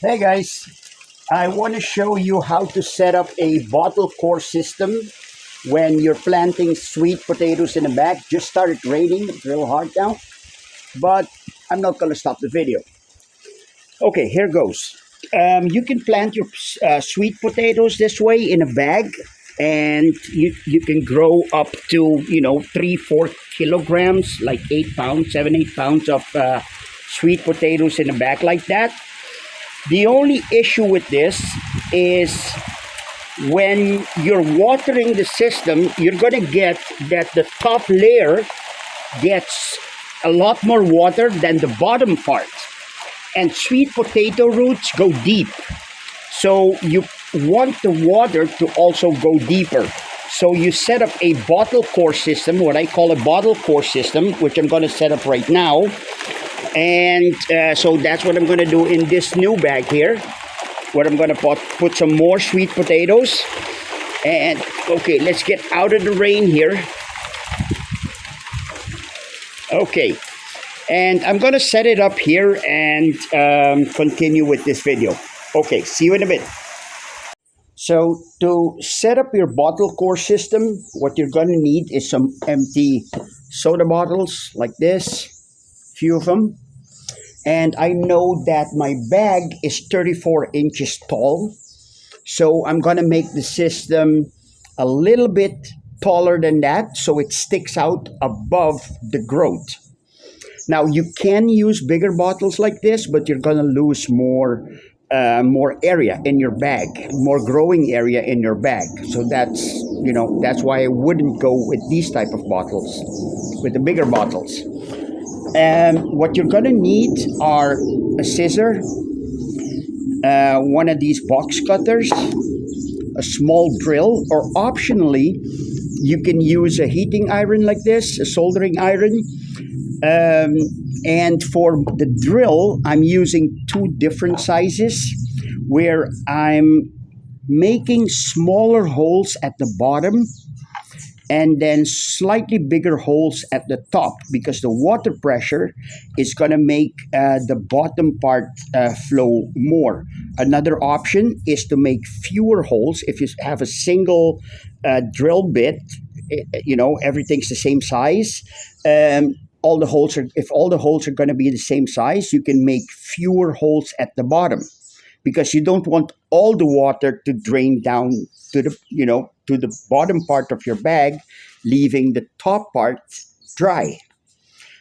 Hey guys, I want to show you how to set up a BottleCore system when you're planting sweet potatoes in a bag. Just started raining real hard now, but I'm not going to stop the video. Okay, here goes. You can plant your sweet potatoes this way in a bag, and you can grow up to 3-4 kilograms, like 8 pounds, 7-8 pounds of sweet potatoes in a bag like that. The only issue with this is when you're watering the system, you're going to get that the top layer gets a lot more water than the bottom part. And sweet potato roots go deep. So you want the water to also go deeper. So you set up a BottleCore system, what I call a BottleCore system, which I'm going to set up right now. And so that's what I'm going to do in this new bag here, where I'm going to put some more sweet potatoes. And okay, let's get out of the rain here. Okay, and I'm going to set it up here and continue with this video. Okay, see you in a bit. So to set up your BottleCore system, what you're going to need is some empty soda bottles like this, few of them. And I know that my bag is 34 inches tall, so I'm going to make the system a little bit taller than that so it sticks out above the growth. Now you can use bigger bottles like this, but you're going to lose more area in your bag, more growing area in your bag. So that's why I wouldn't go with these type of bottles, with the bigger bottles. What you're going to need are a scissor, one of these box cutters, a small drill, or optionally, you can use a heating iron like this, a soldering iron. And for the drill, I'm using two different sizes where I'm making smaller holes at the bottom and then slightly bigger holes at the top, because the water pressure is going to make the bottom part flow more. Another option is to make fewer holes. If you have a single drill bit, everything's the same size. If all the holes are going to be the same size, you can make fewer holes at the bottom, because you don't want all the water to drain down to the bottom part of your bag, leaving the top part dry.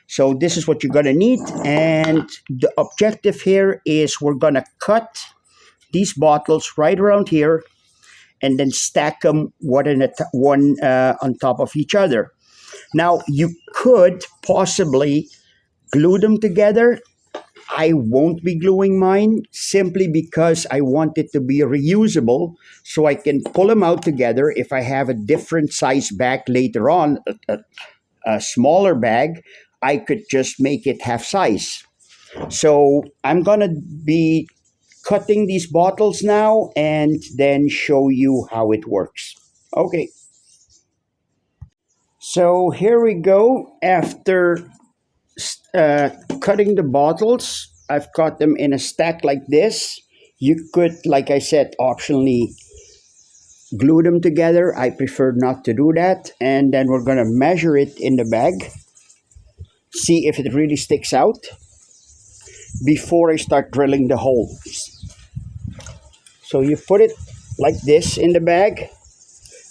So this is what you're going to need, and the objective here is we're going to cut these bottles right around here and then stack them one on top of each other. Now you could possibly glue them together. I won't be gluing mine simply because I want it to be reusable, so I can pull them out together. If I have a different size bag later on, a smaller bag, I could just make it half size. So I'm going to be cutting these bottles now and then show you how it works. Okay. So here we go. After cutting the bottles, I've cut them in a stack like this. You could, like I said, optionally glue them together. I prefer not to do that. And then we're going to measure it in the bag, see if it really sticks out before I start drilling the holes. So you put it like this in the bag.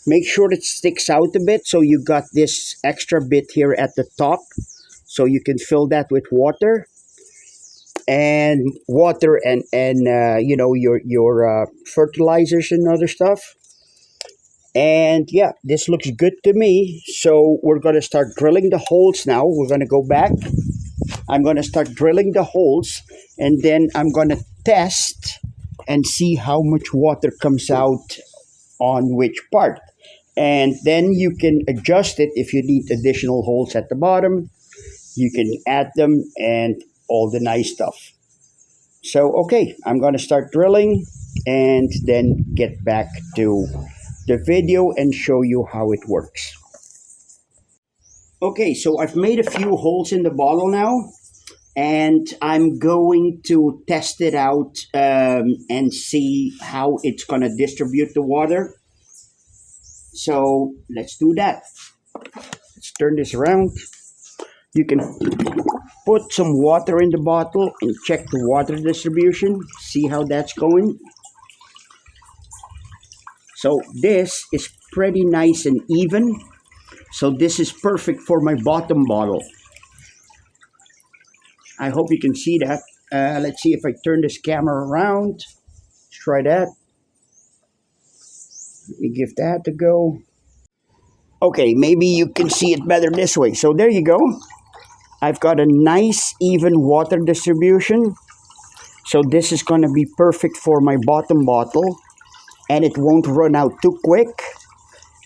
Make sure it sticks out a bit, so you got this extra bit here at the top, so you can fill that with water and your fertilizers and other stuff. And yeah, this looks good to me. So we're going to start drilling the holes now. We're going to go back. I'm going to start drilling the holes, and then I'm going to test and see how much water comes out on which part. And then you can adjust it. If you need additional holes at the bottom, you can add them and all the nice stuff. So, okay, I'm going to start drilling and then get back to the video and show you how it works. Okay, so I've made a few holes in the bottle now. and I'm going to test it out and see how it's going to distribute the water. So let's do that. Let's turn this around. You can put some water in the bottle and check the water distribution, see how that's going. So this is pretty nice and even. So this is perfect for my bottom bottle. I hope you can see that. Let's see if I turn this camera around. Let's try that. Let me give that a go. Okay, maybe you can see it better this way. So there you go. I've got a nice even water distribution. So this is going to be perfect for my bottom bottle, and it won't run out too quick,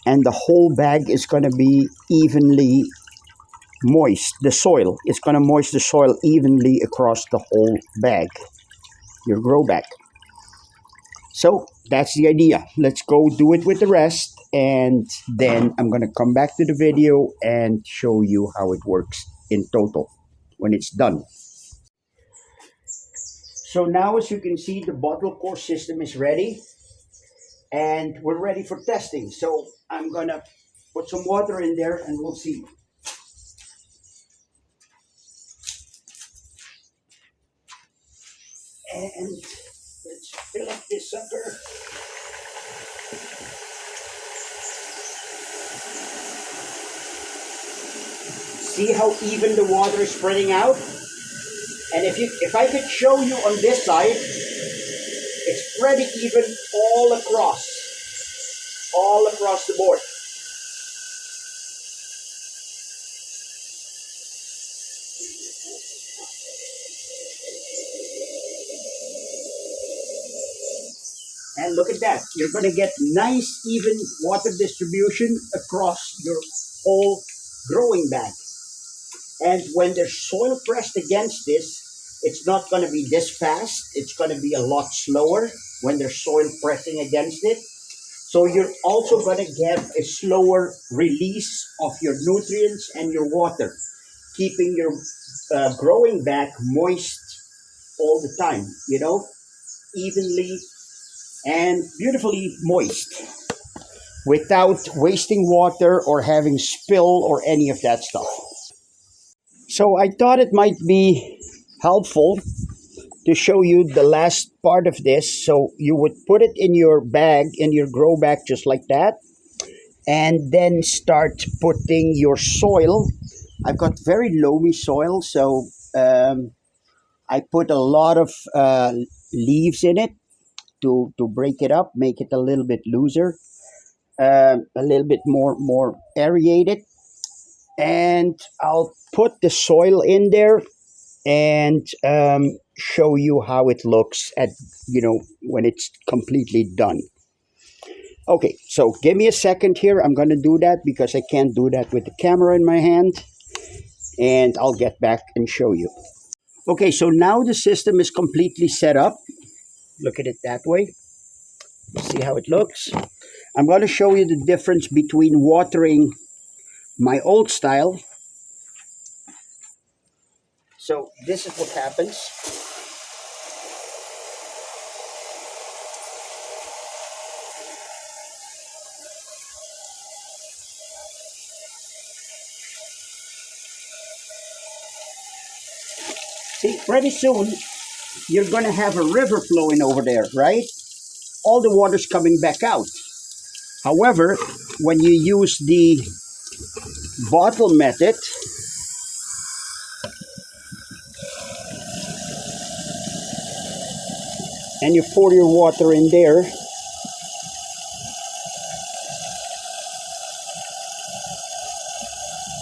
and the whole bag is going to be evenly moist. The soil is going to moist the soil evenly across the whole bag, your grow bag. So that's the idea. Let's go do it with the rest, and then I'm going to come back to the video and show you how it works in total when it's done. So now, as you can see, the BottleCore system is ready, and we're ready for testing. So I'm going to put some water in there and we'll see. And let's fill up this sucker. See how even the water is spreading out? And if I could show you on this side, it's pretty even all across the board. And look at that. You're going to get nice even water distribution across your whole growing bag. And when there's soil pressed against this, it's not going to be this fast. It's going to be a lot slower when there's soil pressing against it. So you're also going to get a slower release of your nutrients and your water, keeping your growing bag moist all the time, evenly and beautifully moist without wasting water or having spill or any of that stuff. So I thought it might be helpful to show you the last part of this. So you would put it in your bag, in your grow bag, just like that, and then start putting your soil. I've got very loamy soil, so I put a lot of leaves in it to break it up, make it a little bit looser, a little bit more aerated, and I'll put the soil in there and show you how it looks at when it's completely done. Okay, so give me a second here. I'm going to do that because I can't do that with the camera in my hand, and I'll get back and show you. Okay, so now the system is completely set up. Look at it that way. See how it looks. I'm going to show you the difference between watering my old style. So this is what happens. See, pretty soon you're going to have a river flowing over there, right? All the water's coming back out. However, when you use the bottle method, and you pour your water in there,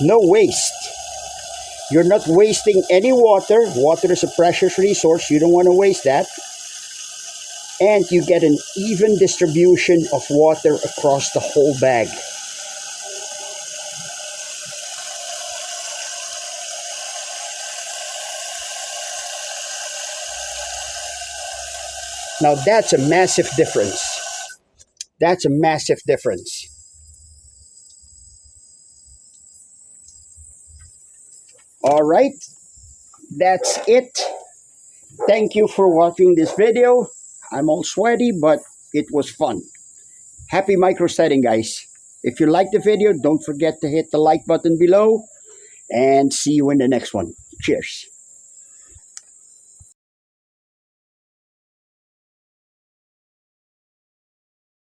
no waste. You're not wasting any water. Water is a precious resource. You don't want to waste that. And you get an even distribution of water across the whole bag. Now that's a massive difference. That's a massive difference. All right. that's it. Thank you for watching this video. I'm all sweaty, but it was fun. Happy microsteading, guys. If you like the video, don't forget to hit the like button below, and see you in the next one. Cheers.